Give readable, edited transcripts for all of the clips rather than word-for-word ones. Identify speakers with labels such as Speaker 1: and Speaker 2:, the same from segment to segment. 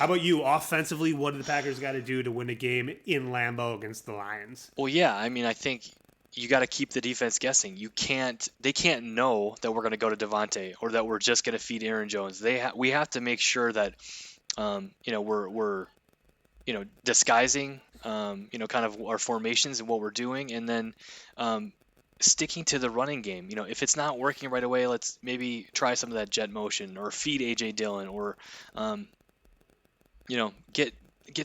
Speaker 1: How about you? Offensively, what do the Packers got to do to win a game in Lambeau against the Lions?
Speaker 2: Well, yeah, I mean, I think you got to keep the defense guessing. They can't know that we're going to go to Devontae or that we're just going to feed Aaron Jones. We have to make sure that, we're disguising, kind of our formations and what we're doing, and then sticking to the running game. If it's not working right away, let's maybe try some of that jet motion or feed AJ Dillon or, um, get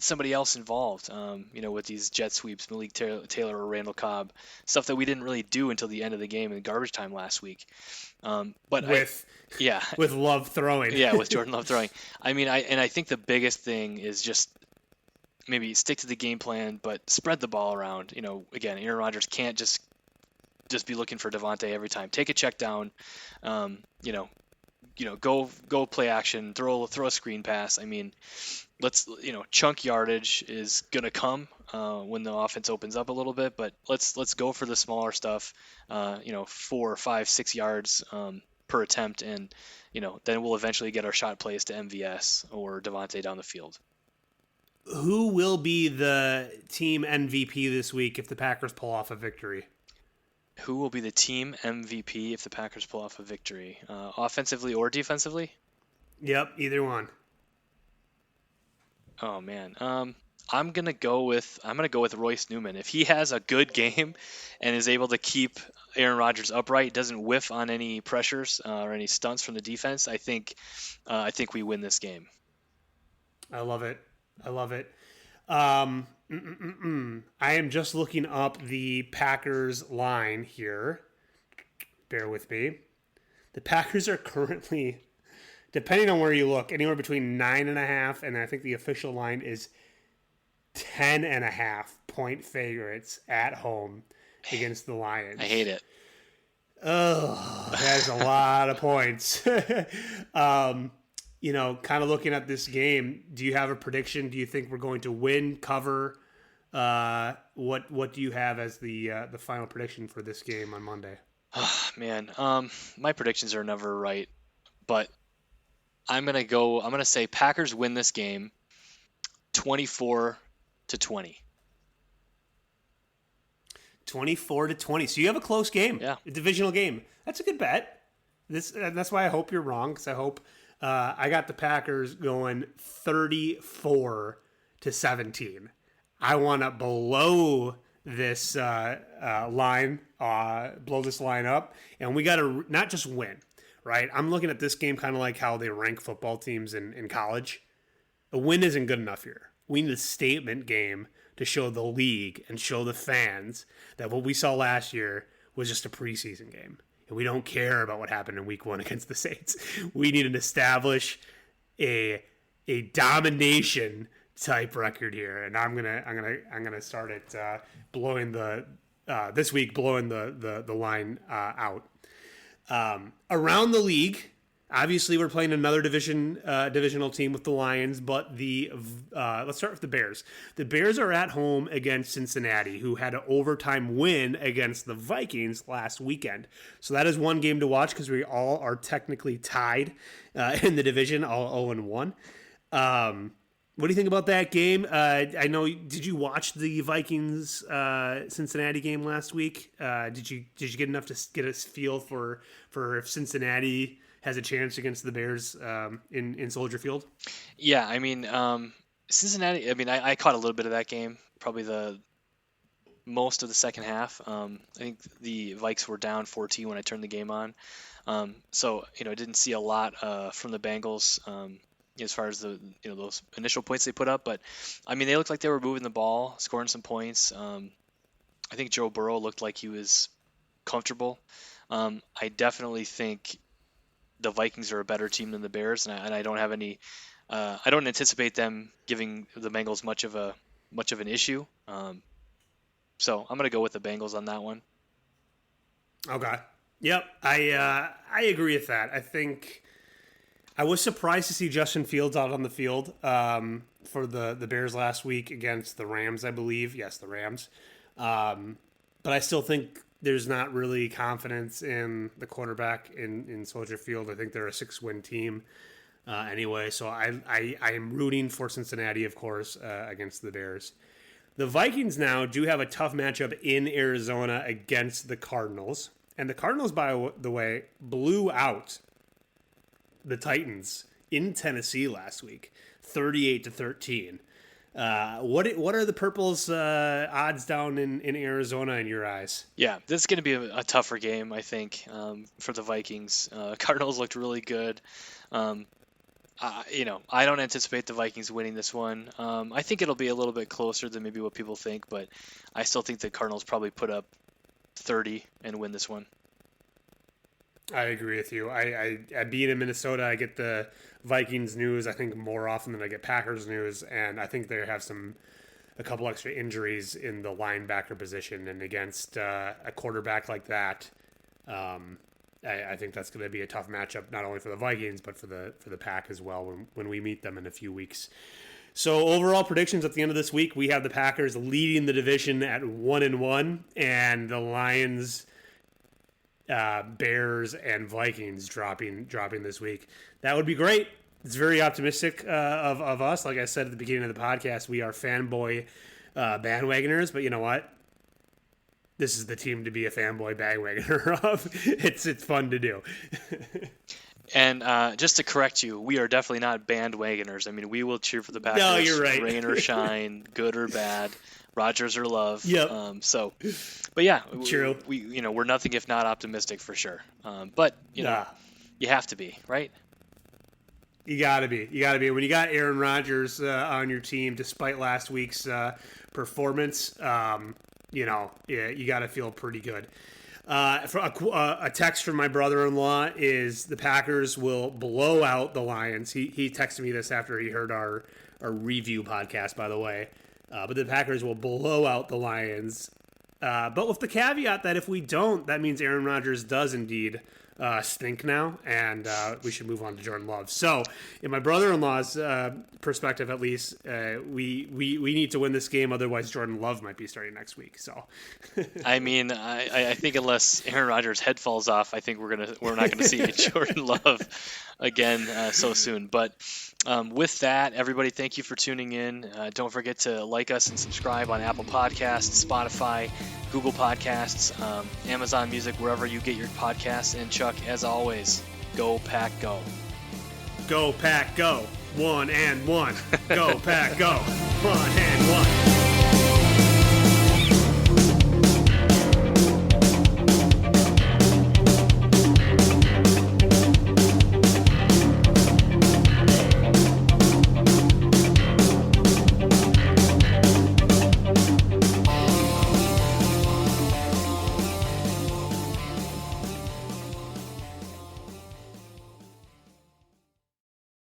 Speaker 2: somebody else involved, with these jet sweeps, Malik Taylor or Randall Cobb, stuff that we didn't really do until the end of the game in garbage time last week.
Speaker 1: With
Speaker 2: Yeah,
Speaker 1: with Love throwing.
Speaker 2: yeah, with Jordan Love throwing. I mean, I think the biggest thing is just maybe stick to the game plan, but spread the ball around. Again, Aaron Rodgers can't just be looking for Devontae every time. Take a check down, go play action, throw a screen pass. I mean, let's chunk yardage is gonna come when the offense opens up a little bit, but let's go for the smaller stuff. 4, 5, 6 yards per attempt, and then we'll eventually get our shot plays to MVS or Devontae down the field.
Speaker 1: Who will be the team MVP this week if the Packers pull off a victory?
Speaker 2: Who will be the team MVP if the Packers pull off a victory, offensively or defensively?
Speaker 1: Yep, either one.
Speaker 2: Oh man, I'm gonna go with Royce Newman. If he has a good game and is able to keep Aaron Rodgers upright, doesn't whiff on any pressures or any stunts from the defense, I think we win this game.
Speaker 1: I love it. I am just looking up the Packers line here. Bear with me. The Packers are currently, depending on where you look, anywhere between 9.5 and I think the official line is 10.5 point favorites at home against the Lions.
Speaker 2: I hate it.
Speaker 1: Oh, that's a lot of points. Kind of looking at this game, do you have a prediction? Do you think we're going to win, cover? What do you have as the final prediction for this game on Monday?
Speaker 2: Oh, man, my predictions are never right, but I'm gonna say Packers win this game 24-20.
Speaker 1: 24-20. So you have a close game.
Speaker 2: Yeah.
Speaker 1: A divisional game. That's a good bet. That's why I hope you're wrong, because I hope I got the Packers going 34-17. I want to blow this line, blow this line up, and we got to not just win, right? I'm looking at this game kind of like how they rank football teams in college. A win isn't good enough here. We need a statement game to show the league and show the fans that what we saw last year was just a preseason game. And we don't care about what happened in week 1 against the Saints. We need to establish a domination type record here. And I'm gonna start it blowing the line out. Around the league, obviously we're playing another divisional team with the Lions, but let's start with the Bears. The Bears are at home against Cincinnati, who had an overtime win against the Vikings last weekend. So that is one game to watch because we all are technically tied in the division, all 0-1. What do you think about that game? I know. Did you watch the Vikings Cincinnati game last week? Did you get enough to get a feel for if Cincinnati has a chance against the Bears in Soldier Field?
Speaker 2: Yeah, I mean, Cincinnati. I mean, I caught a little bit of that game, probably the most of the second half. I think the Vikes were down 14 when I turned the game on, so I didn't see a lot from the Bengals as far as the those initial points they put up. But I mean, they looked like they were moving the ball, scoring some points. I think Joe Burrow looked like he was comfortable. I definitely think the Vikings are a better team than the Bears, and I don't have any. I don't anticipate them giving the Bengals much of an issue. So I'm gonna go with the Bengals on that one.
Speaker 1: Okay. Yep. I agree with that. I think I was surprised to see Justin Fields out on the field for the Bears last week against the Rams, I believe. Yes, the Rams. But I still think there's not really confidence in the quarterback in Soldier Field. I think they're a 6-win team. anyway. So I am rooting for Cincinnati, of course, against the Bears. The Vikings now do have a tough matchup in Arizona against the Cardinals. And the Cardinals, by the way, blew out the Titans in Tennessee last week, 38-13. What are the Purples' odds down in Arizona in your eyes?
Speaker 2: Yeah, this is going to be a tougher game, I think, for the Vikings. Cardinals looked really good. I don't anticipate the Vikings winning this one. I think it'll be a little bit closer than maybe what people think, but I still think the Cardinals probably put up 30 and win this one.
Speaker 1: I agree with you. I being in Minnesota, I get the Vikings news, I think, more often than I get Packers news, and I think they have a couple extra injuries in the linebacker position, and against a quarterback like that, I think that's going to be a tough matchup, not only for the Vikings, but for the Pack as well when we meet them in a few weeks. So overall predictions at the end of this week, we have the Packers leading the division at 1-1, and the Lions, Bears, and Vikings dropping this week. That would be great. It's very optimistic of us. Like I said at the beginning of the podcast, we are fanboy bandwagoners, but you know what? This is the team to be a fanboy bandwagoner of. It's fun to do.
Speaker 2: And just to correct you, we are definitely not bandwagoners. I mean, we will cheer for the Packers,
Speaker 1: no, you're right.
Speaker 2: rain or shine, good or bad, Rodgers or love.
Speaker 1: Yep.
Speaker 2: But yeah,
Speaker 1: true.
Speaker 2: We're nothing if not optimistic for sure. But you have to be, right?
Speaker 1: You gotta be. When you got Aaron Rodgers on your team, despite last week's performance, you gotta feel pretty good. A text from my brother-in-law is the Packers will blow out the Lions. He texted me this after he heard our review podcast, by the way. But the Packers will blow out the Lions. But with the caveat that if we don't, that means Aaron Rodgers does indeed stink now, and we should move on to Jordan Love. So, in my brother-in-law's perspective, at least, we need to win this game. Otherwise, Jordan Love might be starting next week. So,
Speaker 2: I mean, I think unless Aaron Rodgers' head falls off, I think we're not gonna see Jordan Love again so soon. But with that, everybody, thank you for tuning in. Don't forget to like us and subscribe on Apple Podcasts, Spotify, Google Podcasts, Amazon Music, wherever you get your podcasts. And Chuck, as always, go Pack, go.
Speaker 1: Go Pack, go. 1-1. Go Pack, go. 1-1.